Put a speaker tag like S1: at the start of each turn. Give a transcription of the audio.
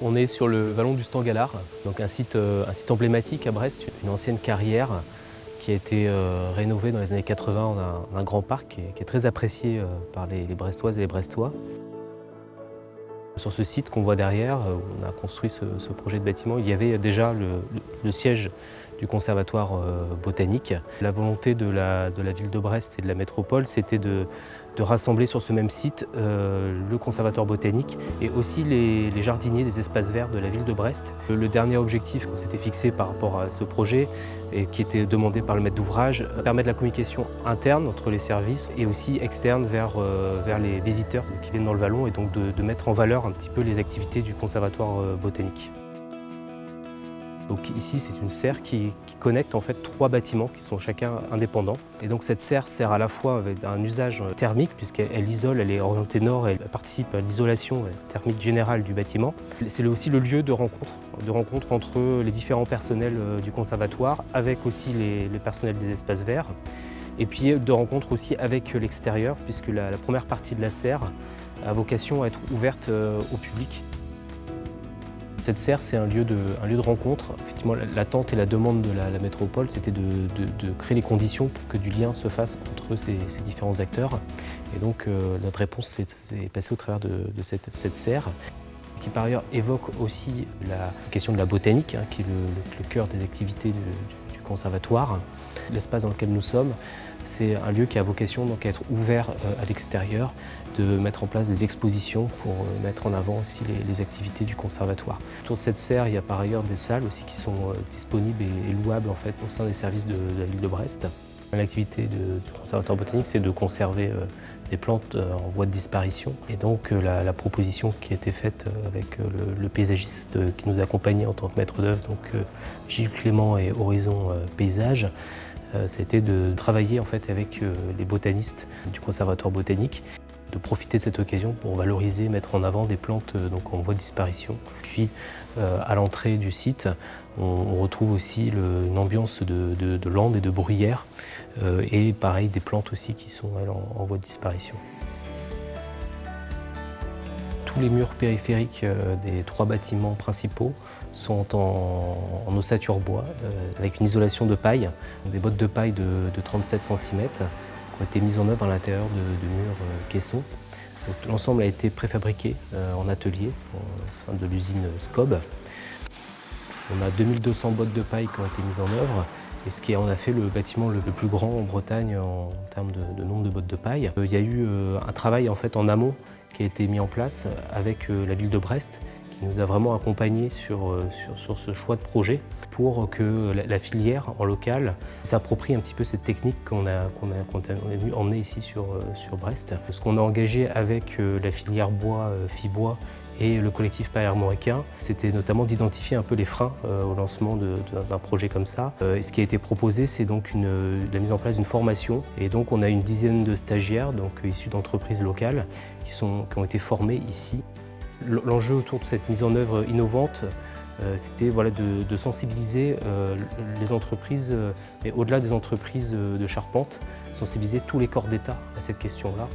S1: On est sur le vallon du Stangalard, donc un site emblématique à Brest, une ancienne carrière qui a été rénovée dans les années 80 en un grand parc qui est très apprécié par les Brestoises et les Brestois. Sur ce site qu'on voit derrière, où on a construit ce projet de bâtiment, il y avait déjà le siège du conservatoire botanique. La volonté de la ville de Brest et de la métropole, c'était de rassembler sur ce même site le conservatoire botanique et aussi les jardiniers des espaces verts de la ville de Brest. Le dernier objectif qu'on s'était fixé par rapport à ce projet et qui était demandé par le maître d'ouvrage, permettre la communication interne entre les services et aussi externe vers les visiteurs qui viennent dans le vallon et donc de mettre en valeur un petit peu les activités du conservatoire botanique. Donc ici, c'est une serre qui connecte en fait 3 bâtiments qui sont chacun indépendants. Et donc cette serre sert à la fois avec un usage thermique puisqu'elle isole, elle est orientée nord, elle participe à l'isolation thermique générale du bâtiment. C'est aussi le lieu de rencontre entre les différents personnels du conservatoire, avec aussi les personnels des espaces verts. Et puis de rencontre aussi avec l'extérieur, puisque la première partie de la serre a vocation à être ouverte au public. Cette serre, c'est un lieu de rencontre. Effectivement, l'attente et la demande de la métropole, c'était de créer les conditions pour que du lien se fasse entre ces différents acteurs. Et donc, notre réponse s'est passée au travers de cette serre, qui par ailleurs évoque aussi la question de la botanique, qui est le cœur des activités du conservatoire. L'espace dans lequel nous sommes, c'est un lieu qui a vocation donc, à être ouvert à l'extérieur, de mettre en place des expositions pour mettre en avant aussi les activités du conservatoire. Autour de cette serre, il y a par ailleurs des salles aussi qui sont disponibles et louables en fait, au sein des services de la ville de Brest. L'activité du conservatoire botanique, c'est de conserver des plantes en voie de disparition. Et donc la proposition qui a été faite avec le paysagiste qui nous accompagnait en tant que maître d'œuvre, donc Gilles Clément et Horizon Paysage, ça a été de travailler en fait, avec les botanistes du conservatoire botanique, de profiter de cette occasion pour valoriser, mettre en avant des plantes donc en voie de disparition. Puis à l'entrée du site, on retrouve aussi une ambiance de landes et de bruyères et pareil des plantes aussi qui sont elles, en voie de disparition. Tous les murs périphériques des 3 bâtiments principaux sont en ossature bois avec une isolation de paille, des bottes de paille de 37 cm qui ont été mises en œuvre à l'intérieur de murs caissons. L'ensemble a été préfabriqué en atelier au sein de l'usine Scob. On a 2200 bottes de paille qui ont été mises en œuvre et ce qui en a fait le bâtiment le plus grand en Bretagne en termes de nombre de bottes de paille. Il y a eu un travail en fait en amont qui a été mis en place avec la ville de Brest qui nous a vraiment accompagnés sur ce choix de projet pour que la filière en local s'approprie un petit peu cette technique qu'on a venu emmener ici sur Brest. Ce qu'on a engagé avec la filière bois, Fibois et le collectif Palermo-Ricain, c'était notamment d'identifier un peu les freins au lancement d'un projet comme ça. Et ce qui a été proposé, c'est donc la mise en place d'une formation. Et donc on a une dizaine de stagiaires donc, issus d'entreprises locales qui ont été formés ici. L'enjeu autour de cette mise en œuvre innovante, c'était voilà, de sensibiliser les entreprises, mais au-delà des entreprises de charpente, sensibiliser tous les corps d'État à cette question-là.